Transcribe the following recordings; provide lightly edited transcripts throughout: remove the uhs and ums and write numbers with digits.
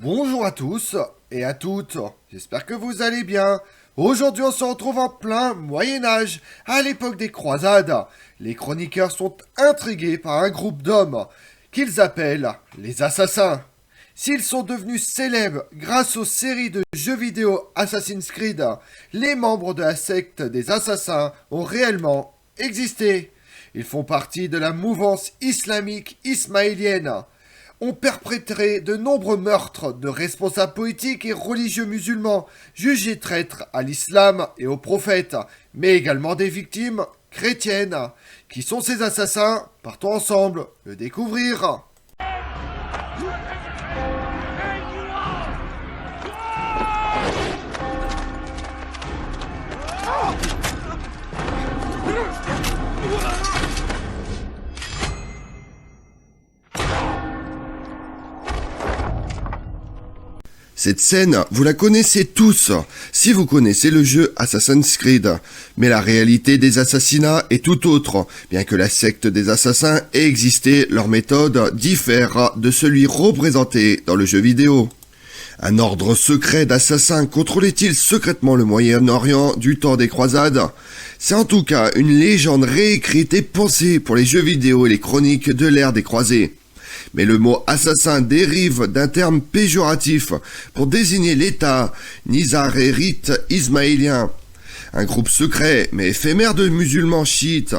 Bonjour à tous et à toutes, j'espère que vous allez bien. Aujourd'hui on se retrouve en plein Moyen-Âge, à l'époque des croisades. Les chroniqueurs sont intrigués par un groupe d'hommes qu'ils appellent les assassins. S'ils sont devenus célèbres grâce aux séries de jeux vidéo Assassin's Creed, les membres de la secte des assassins ont réellement existé. Ils font partie de la mouvance islamique ismaélienne, ont perpétré de nombreux meurtres de responsables politiques et religieux musulmans jugés traîtres à l'islam et au prophète, mais également des victimes chrétiennes. Qui sont ces assassins? Partons ensemble le découvrir. Cette scène, vous la connaissez tous, si vous connaissez le jeu Assassin's Creed. Mais la réalité des assassinats est tout autre. Bien que la secte des assassins ait existé, leur méthode diffère de celui représenté dans le jeu vidéo. Un ordre secret d'assassins contrôlait-il secrètement le Moyen-Orient du temps des croisades? C'est en tout cas une légende réécrite et pensée pour les jeux vidéo et les chroniques de l'ère des croisés. Mais le mot assassin dérive d'un terme péjoratif pour désigner l'État nizarérite ismaélien, un groupe secret mais éphémère de musulmans chiites.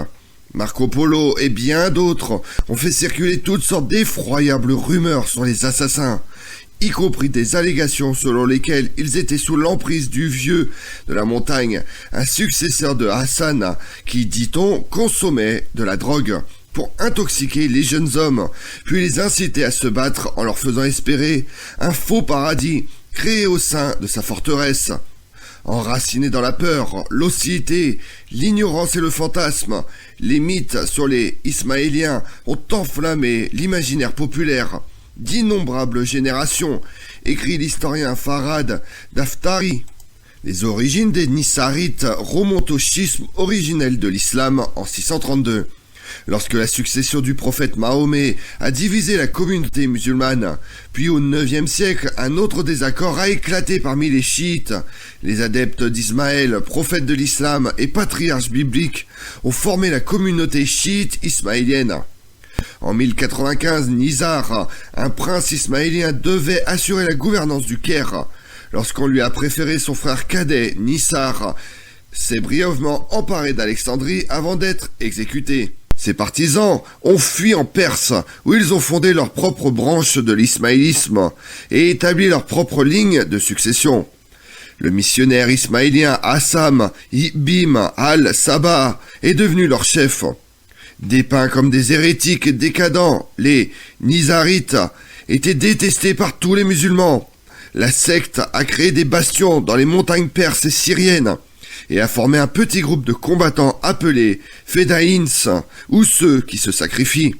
Marco Polo et bien d'autres ont fait circuler toutes sortes d'effroyables rumeurs sur les assassins, y compris des allégations selon lesquelles ils étaient sous l'emprise du vieux de la montagne, un successeur de Hassan qui, dit-on, consommait de la drogue pour intoxiquer les jeunes hommes, puis les inciter à se battre en leur faisant espérer un faux paradis créé au sein de sa forteresse. Enracinés dans la peur, l'hostilité, l'ignorance et le fantasme, les mythes sur les Ismaéliens ont enflammé l'imaginaire populaire d'innombrables générations, écrit l'historien Farhad Daftari. Les origines des Nizarites remontent au schisme originel de l'islam en 632. Lorsque la succession du prophète Mahomet a divisé la communauté musulmane, puis au IXe siècle, un autre désaccord a éclaté parmi les chiites. Les adeptes d'Ismaël, prophète de l'islam et patriarche biblique, ont formé la communauté chiite ismaélienne. En 1095, Nizar, un prince ismaélien, devait assurer la gouvernance du Caire. Lorsqu'on lui a préféré son frère cadet, Nissar, s'est brièvement emparé d'Alexandrie avant d'être exécuté. Ses partisans ont fui en Perse, où ils ont fondé leur propre branche de l'ismaélisme et établi leur propre ligne de succession. Le missionnaire ismaélien Hassam ibn al-Sabah est devenu leur chef. Dépeints comme des hérétiques décadents, les Nizarites étaient détestés par tous les musulmans. La secte a créé des bastions dans les montagnes perses et syriennes et a formé un petit groupe de combattants appelés Fedaïns, ou ceux qui se sacrifient.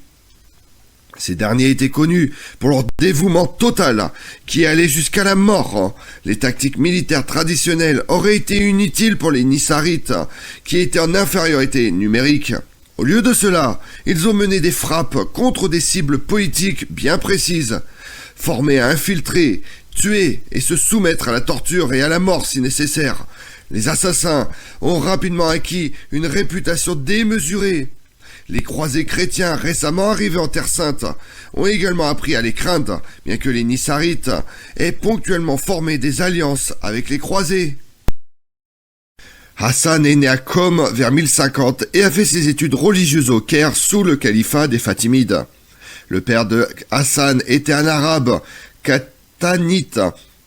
Ces derniers étaient connus pour leur dévouement total, qui allait jusqu'à la mort. Les tactiques militaires traditionnelles auraient été inutiles pour les Nizarites, qui étaient en infériorité numérique. Au lieu de cela, ils ont mené des frappes contre des cibles politiques bien précises, formés à infiltrer, tuer et se soumettre à la torture et à la mort si nécessaire. Les assassins ont rapidement acquis une réputation démesurée. Les croisés chrétiens récemment arrivés en Terre Sainte ont également appris à les craindre, bien que les Nizarites aient ponctuellement formé des alliances avec les croisés. Hassan est né à Qom vers 1050 et a fait ses études religieuses au Caire sous le califat des Fatimides. Le père de Hassan était un arabe qatanite,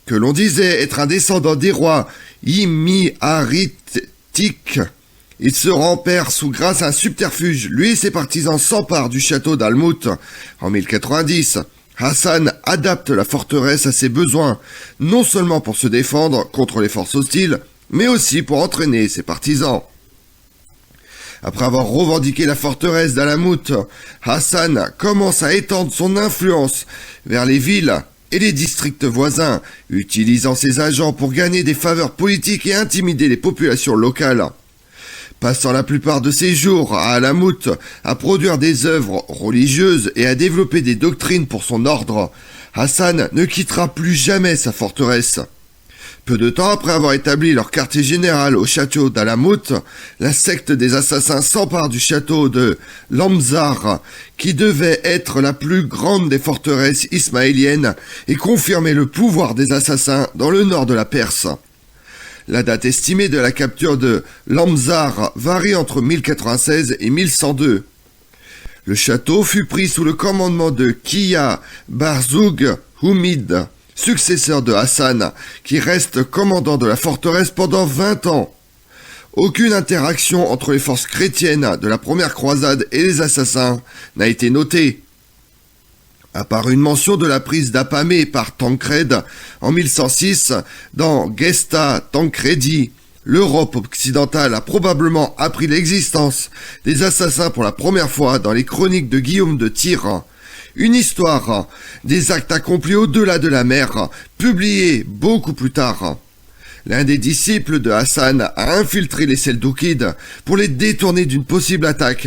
que l'on disait être un descendant des rois himyaritiques. Il se rend Perse où, grâce à un subterfuge, lui et ses partisans s'emparent du château d'Almout. En 1090, Hassan adapte la forteresse à ses besoins, non seulement pour se défendre contre les forces hostiles, mais aussi pour entraîner ses partisans. Après avoir revendiqué la forteresse d'Alamout, Hassan commence à étendre son influence vers les villes et les districts voisins, utilisant ses agents pour gagner des faveurs politiques et intimider les populations locales. Passant la plupart de ses jours à Alamout à produire des œuvres religieuses et à développer des doctrines pour son ordre, Hassan ne quittera plus jamais sa forteresse. Peu de temps après avoir établi leur quartier général au château d'Alamout, la secte des assassins s'empare du château de Lamzar, qui devait être la plus grande des forteresses ismaéliennes et confirmer le pouvoir des assassins dans le nord de la Perse. La date estimée de la capture de Lamzar varie entre 1096 et 1102. Le château fut pris sous le commandement de Kiya Barzoug Houmid, successeur de Hassan, qui reste commandant de la forteresse pendant 20 ans. Aucune interaction entre les forces chrétiennes de la première croisade et les assassins n'a été notée. À part une mention de la prise d'Apamé par Tancred en 1106 dans Gesta Tancredi, l'Europe occidentale a probablement appris l'existence des assassins pour la première fois dans les chroniques de Guillaume de Tyr. Une histoire des actes accomplis au-delà de la mer, publiée beaucoup plus tard. L'un des disciples de Hassan a infiltré les Seldoukides pour les détourner d'une possible attaque.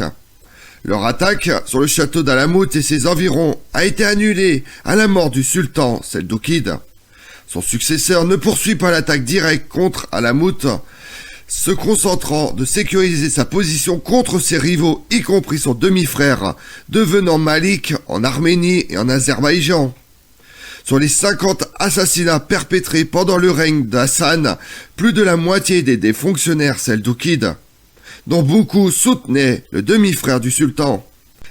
Leur attaque sur le château d'Alamout et ses environs a été annulée à la mort du sultan Seldoukide. Son successeur ne poursuit pas l'attaque directe contre Alamout, se concentrant de sécuriser sa position contre ses rivaux, y compris son demi-frère, devenant Malik en Arménie et en Azerbaïdjan. Sur les 50 assassinats perpétrés pendant le règne d'Hassan, plus de la moitié des fonctionnaires seldoukides, dont beaucoup soutenaient le demi-frère du sultan.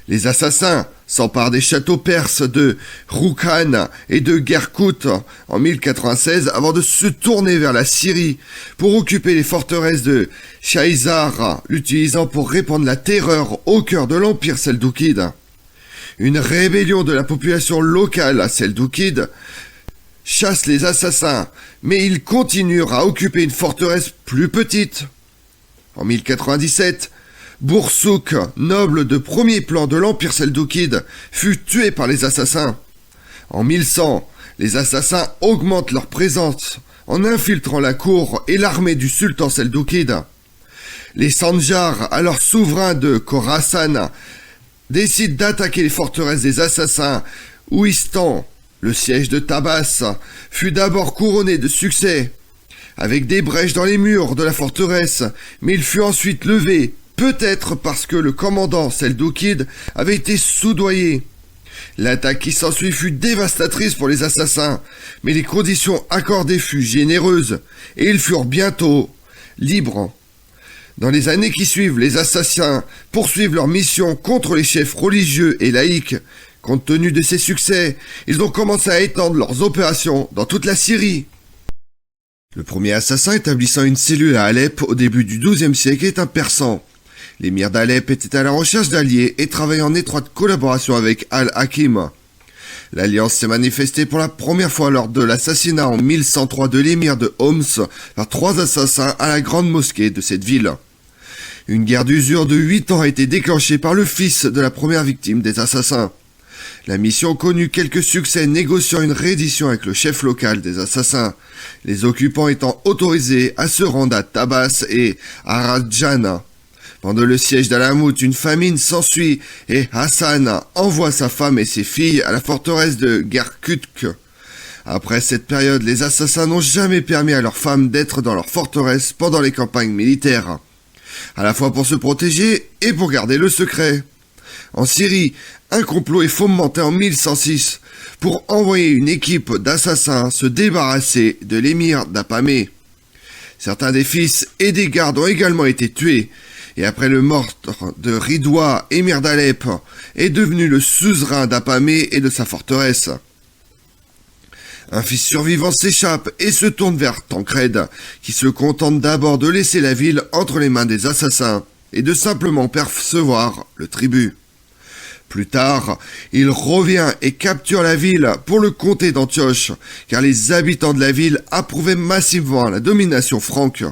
Les assassins s'emparent des châteaux perses de Roukhan et de Gerkout en 1096 avant de se tourner vers la Syrie pour occuper les forteresses de Shaizar, l'utilisant pour répandre la terreur au cœur de l'empire seldoukide. Une rébellion de la population locale seldoukide chasse les assassins, mais ils continuent à occuper une forteresse plus petite. En 1097, Boursouk, noble de premier plan de l'empire seldoukide, fut tué par les assassins. En 1100, les assassins augmentent leur présence en infiltrant la cour et l'armée du sultan seldoukide. Les Sanjars, alors souverains de Khorasan, décident d'attaquer les forteresses des assassins. Ouistan, le siège de Tabas, fut d'abord couronné de succès, avec des brèches dans les murs de la forteresse, mais il fut ensuite levé, peut-être parce que le commandant seldoukide avait été soudoyé. L'attaque qui s'ensuit fut dévastatrice pour les assassins, mais les conditions accordées furent généreuses, et ils furent bientôt libres. Dans les années qui suivent, les assassins poursuivent leur mission contre les chefs religieux et laïcs. Compte tenu de ces succès, ils ont commencé à étendre leurs opérations dans toute la Syrie. Le premier assassin établissant une cellule à Alep au début du XIIe siècle est un Persan. L'émir d'Alep était à la recherche d'alliés et travaillait en étroite collaboration avec Al-Hakim. L'alliance s'est manifestée pour la première fois lors de l'assassinat en 1103 de l'émir de Homs par 3 assassins à la grande mosquée de cette ville. Une guerre d'usure de 8 ans a été déclenchée par le fils de la première victime des assassins. La mission connut quelques succès négociant une reddition avec le chef local des assassins, les occupants étant autorisés à se rendre à Tabas et à Radjan. Pendant le siège d'Alamout, une famine s'ensuit et Hassan envoie sa femme et ses filles à la forteresse de Gerkutk. Après cette période, les assassins n'ont jamais permis à leurs femmes d'être dans leur forteresse pendant les campagnes militaires, à la fois pour se protéger et pour garder le secret. En Syrie, un complot est fomenté en 1106 pour envoyer une équipe d'assassins se débarrasser de l'émir d'Apamé. Certains des fils et des gardes ont également été tués, et après le meurtre de Ridoua, émir d'Alep, est devenu le suzerain d'Apamé et de sa forteresse. Un fils survivant s'échappe et se tourne vers Tancred, qui se contente d'abord de laisser la ville entre les mains des assassins et de simplement percevoir le tribut. Plus tard, il revient et capture la ville pour le comté d'Antioche, car les habitants de la ville approuvaient massivement la domination franque.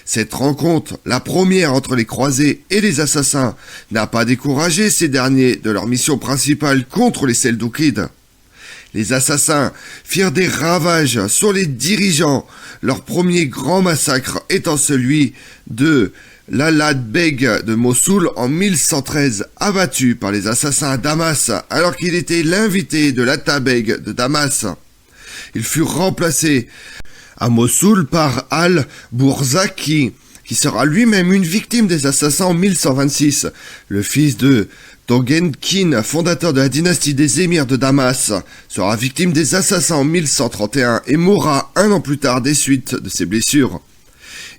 Cette rencontre, la première entre les croisés et les assassins, n'a pas découragé ces derniers de leur mission principale contre les Seldoukides. Les assassins firent des ravages sur les dirigeants, leur premier grand massacre étant celui de l'Alad Beg de Mossoul en 1113, abattu par les assassins à Damas alors qu'il était l'invité de l'Atta Beg de Damas. Il fut remplacé à Mossoul par Al-Bourzaki, qui sera lui-même une victime des assassins en 1126. Le fils de Togenkin, fondateur de la dynastie des émirs de Damas, sera victime des assassins en 1131 et mourra un an plus tard des suites de ses blessures.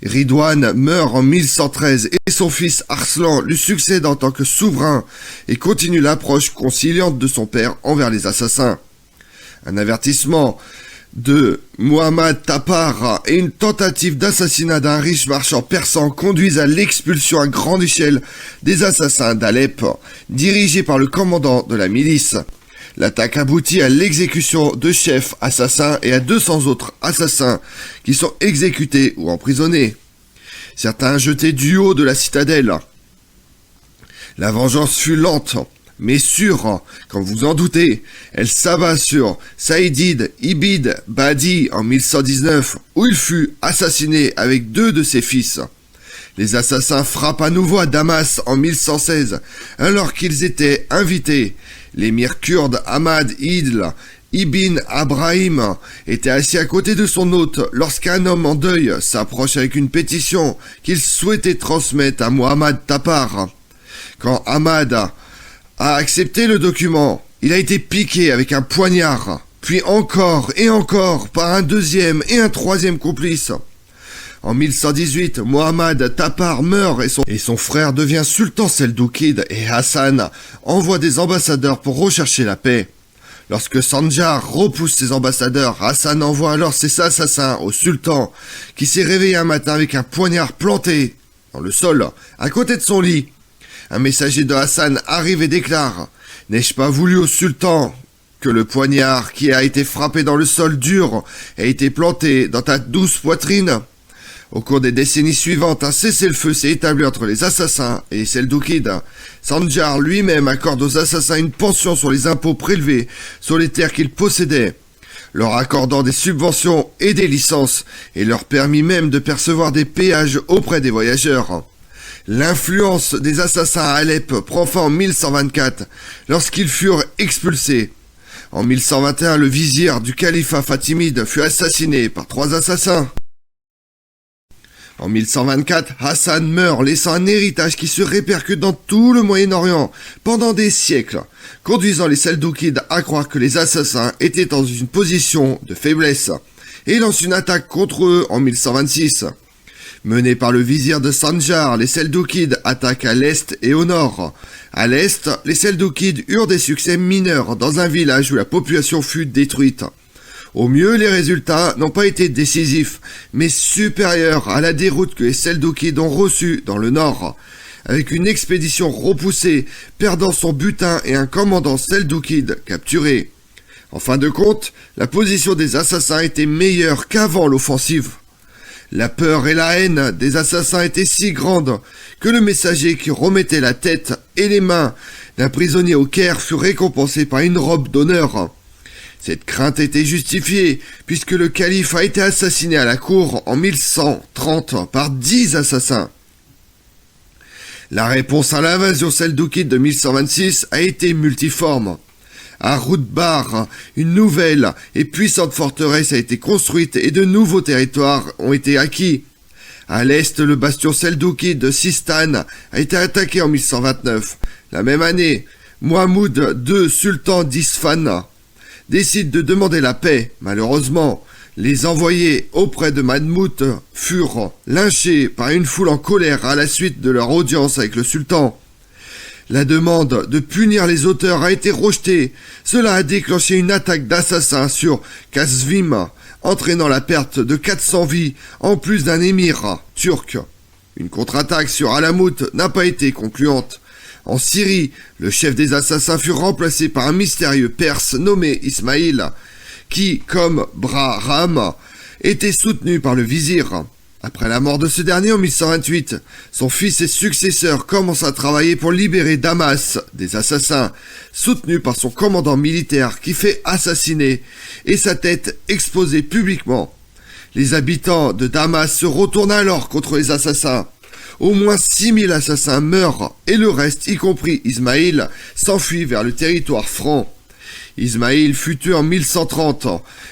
Ridwan meurt en 1113 et son fils Arslan lui succède en tant que souverain et continue l'approche conciliante de son père envers les assassins. Un avertissement de Muhammad Tapar et une tentative d'assassinat d'un riche marchand persan conduisent à l'expulsion à grande échelle des assassins d'Alep, dirigés par le commandant de la milice. L'attaque aboutit à l'exécution de chefs assassins et à 200 autres assassins qui sont exécutés ou emprisonnés. Certains jetés du haut de la citadelle. La vengeance fut lente, mais sûre, comme vous en doutez. Elle s'abat sur Saïdid Ibid Badi en 1119, où il fut assassiné avec 2 de ses fils. Les assassins frappent à nouveau à Damas en 1116, alors qu'ils étaient invités. L'émir kurde Ahmad Idl Ibn Abrahim était assis à côté de son hôte lorsqu'un homme en deuil s'approche avec une pétition qu'il souhaitait transmettre à Muhammad Tapar. Quand Ahmad a accepté le document, il a été piqué avec un poignard, puis encore et encore par un deuxième et un troisième complice. En 1118, Muhammad Tapar meurt et son frère devient sultan seldoukide et Hassan envoie des ambassadeurs pour rechercher la paix. Lorsque Sanjar repousse ses ambassadeurs, Hassan envoie alors ses assassins au sultan qui s'est réveillé un matin avec un poignard planté dans le sol à côté de son lit. Un messager de Hassan arrive et déclare « N'ai-je pas voulu au sultan que le poignard qui a été frappé dans le sol dur ait été planté dans ta douce poitrine ?» Au cours des décennies suivantes, un cessez-le-feu s'est établi entre les assassins et les Seldoukides. Sanjar lui-même accorde aux assassins une pension sur les impôts prélevés sur les terres qu'ils possédaient, leur accordant des subventions et des licences, et leur permit même de percevoir des péages auprès des voyageurs. L'influence des assassins à Alep prend fin en 1124, lorsqu'ils furent expulsés. En 1121, le vizir du califat fatimide fut assassiné par 3 assassins. En 1124, Hassan meurt, laissant un héritage qui se répercute dans tout le Moyen-Orient pendant des siècles, conduisant les Seldoukides à croire que les assassins étaient dans une position de faiblesse, et lance une attaque contre eux en 1126. Menés par le vizir de Sanjar, les Seldoukides attaquent à l'est et au nord. À l'est, les Seldoukides eurent des succès mineurs dans un village où la population fut détruite. Au mieux, les résultats n'ont pas été décisifs, mais supérieurs à la déroute que les Seldoukides ont reçue dans le nord, avec une expédition repoussée, perdant son butin et un commandant Seldoukide capturé. En fin de compte, la position des assassins était meilleure qu'avant l'offensive. La peur et la haine des assassins étaient si grandes que le messager qui remettait la tête et les mains d'un prisonnier au Caire fut récompensé par une robe d'honneur. Cette crainte était justifiée, puisque le calife a été assassiné à la cour en 1130 par 10 assassins. La réponse à l'invasion seldoukide de 1126 a été multiforme. À Roudbar, une nouvelle et puissante forteresse a été construite et de nouveaux territoires ont été acquis. À l'est, le bastion seldoukide de Sistan a été attaqué en 1129. La même année, Mahmoud II, sultan d'Isfahan, décide de demander la paix. Malheureusement, les envoyés auprès de Mahmoud furent lynchés par une foule en colère à la suite de leur audience avec le sultan. La demande de punir les auteurs a été rejetée. Cela a déclenché une attaque d'assassins sur Kasvim, entraînant la perte de 400 vies en plus d'un émir turc. Une contre-attaque sur Alamout n'a pas été concluante. En Syrie, le chef des assassins fut remplacé par un mystérieux Perse nommé Ismaïl, qui, comme Brahram, était soutenu par le vizir. Après la mort de ce dernier en 1128, son fils et successeur commencent à travailler pour libérer Damas des assassins, soutenu par son commandant militaire qui fait assassiner et sa tête exposée publiquement. Les habitants de Damas se retournent alors contre les assassins. Au moins 6000 assassins meurent et le reste, y compris Ismaïl, s'enfuit vers le territoire franc. Ismaïl fut tué en 1130,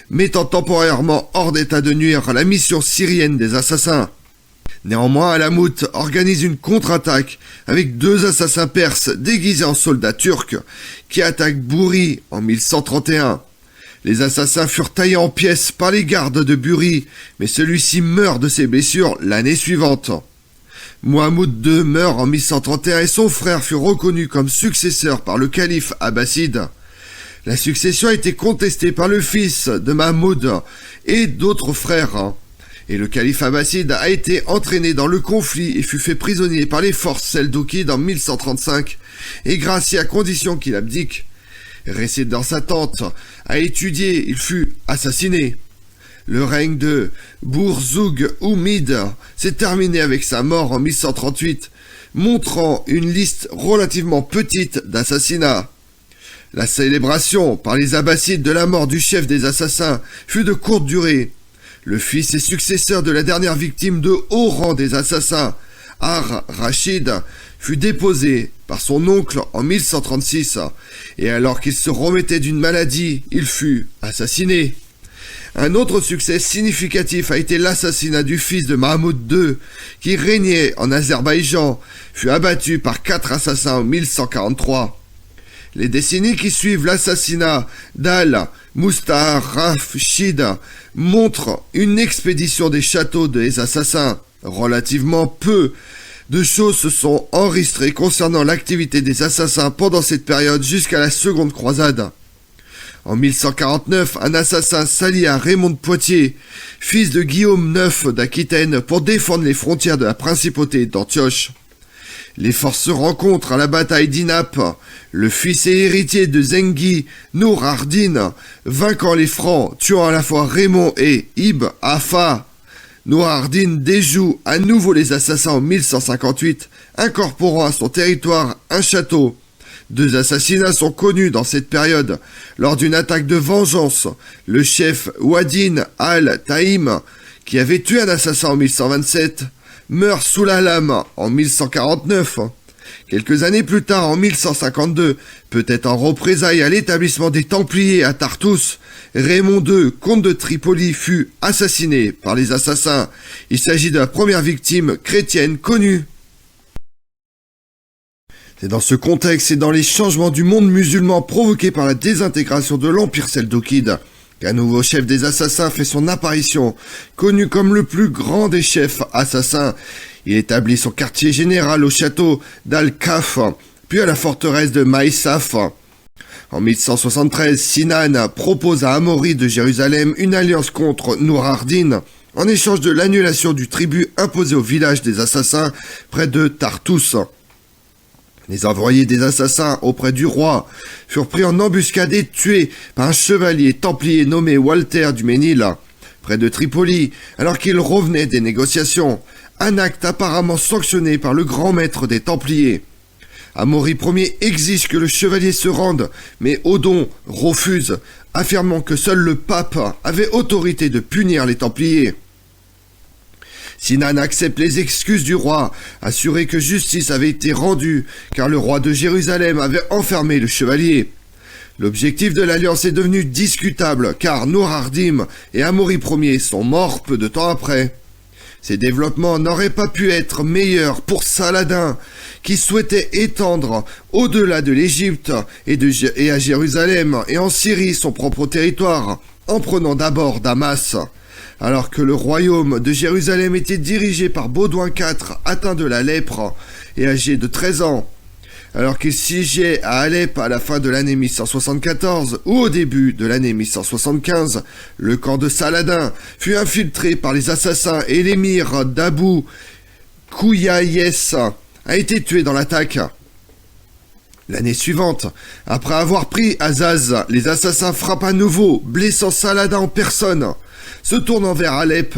mettant temporairement hors d'état de nuire la mission syrienne des assassins. Néanmoins, Alamut organise une contre-attaque avec 2 assassins perses déguisés en soldats turcs qui attaquent Bouri en 1131. Les assassins furent taillés en pièces par les gardes de Buri, mais celui-ci meurt de ses blessures l'année suivante. Muhammad II meurt en 1131 et son frère fut reconnu comme successeur par le calife abbasside. La succession a été contestée par le fils de Mahmoud et d'autres frères. Et le calife abbasside a été entraîné dans le conflit et fut fait prisonnier par les forces seldoukides en 1135 et gracié à condition qu'il abdique. Resté dans sa tente à étudier, il fut assassiné. Le règne de Bourzoug Oumid s'est terminé avec sa mort en 1138, montrant une liste relativement petite d'assassinats. La célébration par les Abbassides de la mort du chef des assassins fut de courte durée. Le fils et successeur de la dernière victime de haut rang des assassins, Ar-Rachid, fut déposé par son oncle en 1136, et alors qu'il se remettait d'une maladie, il fut assassiné. Un autre succès significatif a été l'assassinat du fils de Mahmoud II, qui régnait en Azerbaïdjan, fut abattu par 4 assassins en 1143. Les décennies qui suivent l'assassinat d'Al-Mustarrafshid montrent une expédition des châteaux des assassins. Relativement peu de choses se sont enregistrées concernant l'activité des assassins pendant cette période jusqu'à la Seconde Croisade. En 1149, un assassin s'allie à Raymond de Poitiers, fils de Guillaume IX d'Aquitaine, pour défendre les frontières de la principauté d'Antioche. Les forces se rencontrent à la bataille d'Inap, le fils et héritier de Zengi, Nour Ardin, vainquant les Francs, tuant à la fois Raymond et Ibn Afa. Nour Ardin déjoue à nouveau les assassins en 1158, incorporant à son territoire un château. 2 assassinats sont connus dans cette période. Lors d'une attaque de vengeance, le chef Wadin al-Taïm, qui avait tué un assassin en 1127, meurt sous la lame en 1149. Quelques années plus tard, en 1152, peut-être en représailles à l'établissement des Templiers à Tartous, Raymond II, comte de Tripoli, fut assassiné par les assassins. Il s'agit de la première victime chrétienne connue. C'est dans ce contexte et dans les changements du monde musulman provoqués par la désintégration de l'Empire seldoukide qu'un nouveau chef des assassins fait son apparition, connu comme le plus grand des chefs assassins. Il établit son quartier général au château d'Al-Kaf, puis à la forteresse de Maïsaf. En 1173, Sinan propose à Amaury de Jérusalem une alliance contre Nour Ardin, en échange de l'annulation du tribut imposé au village des assassins près de Tartous. Les envoyés des assassins auprès du roi furent pris en embuscade et tués par un chevalier templier nommé Walter du Ménil, près de Tripoli, alors qu'il revenait des négociations, un acte apparemment sanctionné par le grand maître des Templiers. Amaury Ier exige que le chevalier se rende, mais Odon refuse, affirmant que seul le pape avait autorité de punir les Templiers. Sinan accepte les excuses du roi, assuré que justice avait été rendue, car le roi de Jérusalem avait enfermé le chevalier. L'objectif de l'alliance est devenu discutable, car Nour Ardim et Amaury Ier sont morts peu de temps après. Ces développements n'auraient pas pu être meilleurs pour Saladin, qui souhaitait étendre au-delà de l'Égypte et à Jérusalem et en Syrie son propre territoire, en prenant d'abord Damas. Alors que le royaume de Jérusalem était dirigé par Baudouin IV, atteint de la lèpre et âgé de 13 ans. Alors qu'il siégeait à Alep à la fin de l'année 1174 ou au début de l'année 1175, le camp de Saladin fut infiltré par les assassins et l'émir d'Abou Kouyaïs a été tué dans l'attaque. L'année suivante, après avoir pris Azaz, les assassins frappent à nouveau, blessant Saladin en personne. Se tournant vers Alep,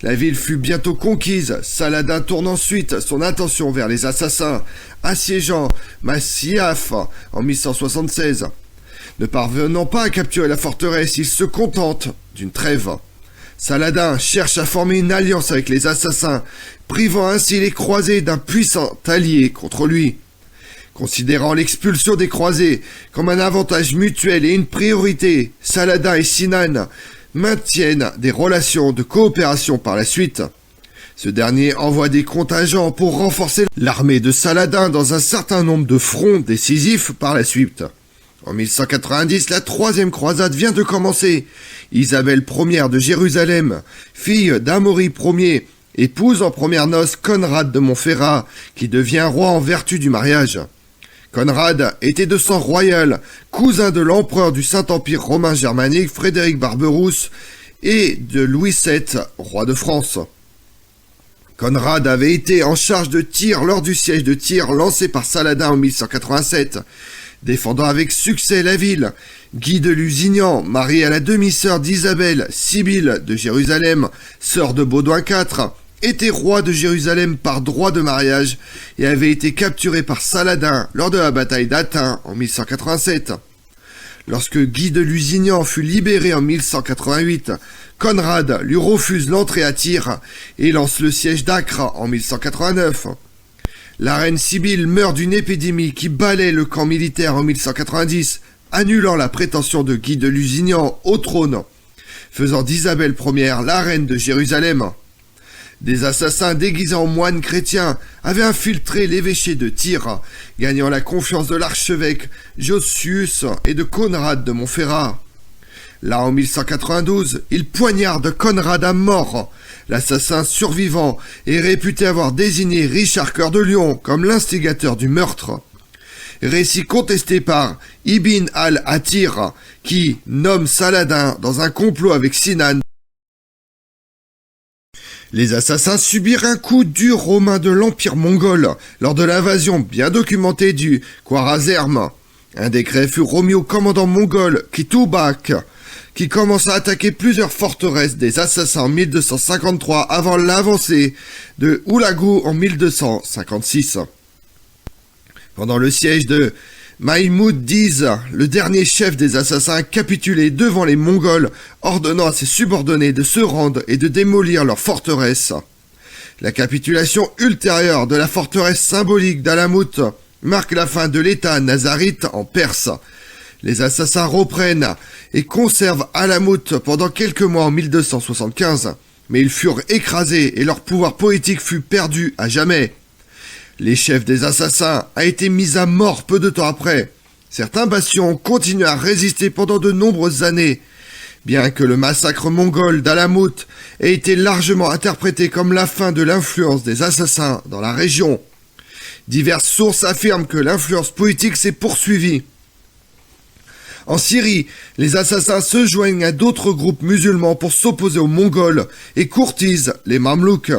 la ville fut bientôt conquise. Saladin tourne ensuite son attention vers les assassins, assiégeant Masyaf en 1176. Ne parvenant pas à capturer la forteresse, il se contente d'une trêve. Saladin cherche à former une alliance avec les assassins, privant ainsi les croisés d'un puissant allié contre lui. Considérant l'expulsion des croisés comme un avantage mutuel et une priorité, Saladin et Sinan maintiennent des relations de coopération par la suite. Ce dernier envoie des contingents pour renforcer l'armée de Saladin dans un certain nombre de fronts décisifs par la suite. En 1190, la troisième croisade vient de commencer. Isabelle Ière de Jérusalem, fille d'Amaury Ier, épouse en premières noces Conrad de Montferrat, qui devient roi en vertu du mariage. Conrad était de sang royal, cousin de l'empereur du Saint-Empire romain germanique Frédéric Barberousse et de Louis VII, roi de France. Conrad avait été en charge de Tyr lors du siège de Tyr lancé par Saladin en 1187, défendant avec succès la ville. Guy de Lusignan, marié à la demi-sœur d'Isabelle, Sibylle de Jérusalem, sœur de Baudouin IV, était roi de Jérusalem par droit de mariage et avait été capturé par Saladin lors de la bataille d'Atin en 1187. Lorsque Guy de Lusignan fut libéré en 1188, Conrad lui refuse l'entrée à Tyr et lance le siège d'Acre en 1189. La reine Sibylle meurt d'une épidémie qui balaie le camp militaire en 1190, annulant la prétention de Guy de Lusignan au trône, faisant d'Isabelle Ière la reine de Jérusalem. Des assassins déguisés en moines chrétiens avaient infiltré l'évêché de Tyr, gagnant la confiance de l'archevêque Josius et de Conrad de Montferrat. Là, en 1192, ils poignardent Conrad à mort. L'assassin survivant est réputé avoir désigné Richard Cœur de Lion comme l'instigateur du meurtre. Récit contesté par Ibn al-Athir, qui nomme Saladin dans un complot avec Sinan. Les assassins subirent un coup dur aux mains de l'Empire mongol lors de l'invasion bien documentée du Khwarezm. Un décret fut remis au commandant mongol Qutubaq, qui commença à attaquer plusieurs forteresses des assassins en 1253 avant l'avancée de Hulagu en 1256. Pendant le siège de Mahmoud Diz, le dernier chef des assassins, a capitulé devant les Mongols, ordonnant à ses subordonnés de se rendre et de démolir leur forteresse. La capitulation ultérieure de la forteresse symbolique d'Alamut marque la fin de l'État nazarite en Perse. Les assassins reprennent et conservent Alamut pendant quelques mois en 1275, mais ils furent écrasés et leur pouvoir politique fut perdu à jamais. Les chefs des assassins a été mis à mort peu de temps après. Certains bastions continuent à résister pendant de nombreuses années. Bien que le massacre mongol d'Alamut ait été largement interprété comme la fin de l'influence des assassins dans la région, diverses sources affirment que l'influence politique s'est poursuivie. En Syrie, les assassins se joignent à d'autres groupes musulmans pour s'opposer aux Mongols et courtisent les Mamelouks.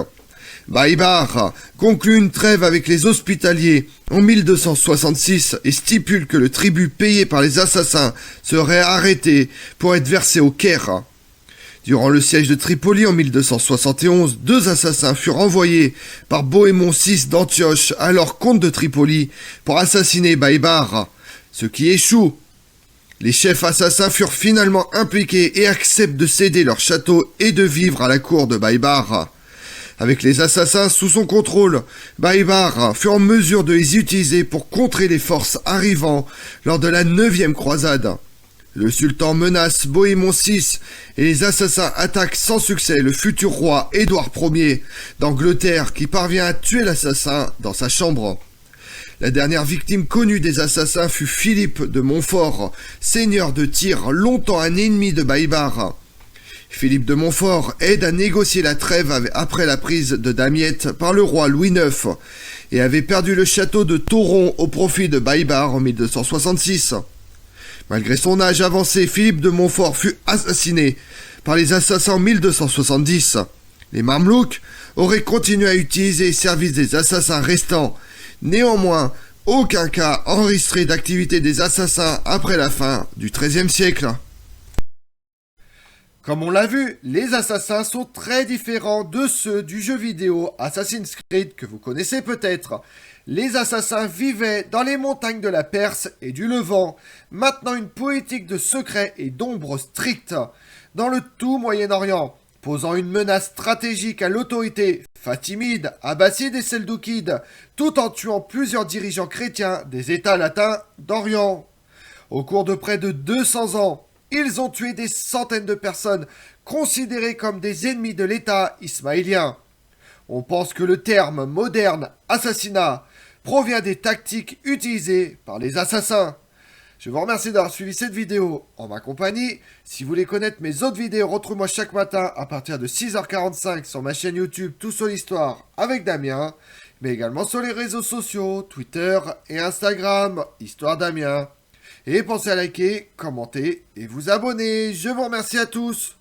Baïbar conclut une trêve avec les Hospitaliers en 1266 et stipule que le tribut payé par les assassins serait arrêté pour être versé au Caire. Durant le siège de Tripoli en 1271, 2 assassins furent envoyés par Bohémond VI d'Antioche, alors comte de Tripoli, pour assassiner Baïbar, ce qui échoue. Les chefs assassins furent finalement impliqués et acceptent de céder leur château et de vivre à la cour de Baïbar. Avec les assassins sous son contrôle, Baïbar fut en mesure de les utiliser pour contrer les forces arrivant lors de la 9e croisade. Le sultan menace Bohémond VI et les assassins attaquent sans succès le futur roi Édouard Ier d'Angleterre qui parvient à tuer l'assassin dans sa chambre. La dernière victime connue des assassins fut Philippe de Montfort, seigneur de Tyr, longtemps un ennemi de Baïbar. Philippe de Montfort aide à négocier la trêve après la prise de Damiette par le roi Louis IX et avait perdu le château de Tauron au profit de Baïbar en 1266. Malgré son âge avancé, Philippe de Montfort fut assassiné par les assassins en 1270. Les Mamelouks auraient continué à utiliser les services des assassins restants. Néanmoins, aucun cas enregistré d'activité des assassins après la fin du XIIIe siècle. Comme on l'a vu, les assassins sont très différents de ceux du jeu vidéo Assassin's Creed que vous connaissez peut-être. Les assassins vivaient dans les montagnes de la Perse et du Levant, maintenant une politique de secret et d'ombre stricte dans le tout Moyen-Orient. posant une menace stratégique à l'autorité fatimide, abbasside et seldouquide, tout en tuant plusieurs dirigeants chrétiens des États latins d'Orient. Au cours de près de 200 ans, ils ont tué des centaines de personnes considérées comme des ennemis de l'État ismaélien. On pense que le terme moderne assassinat provient des tactiques utilisées par les assassins. Je vous remercie d'avoir suivi cette vidéo en ma compagnie. Si vous voulez connaître mes autres vidéos, retrouvez-moi chaque matin à partir de 6h45 sur ma chaîne YouTube Tout sur l'Histoire avec Damien, mais également sur les réseaux sociaux, Twitter et Instagram, Histoire Damien. Et pensez à liker, commenter et vous abonner. Je vous remercie à tous.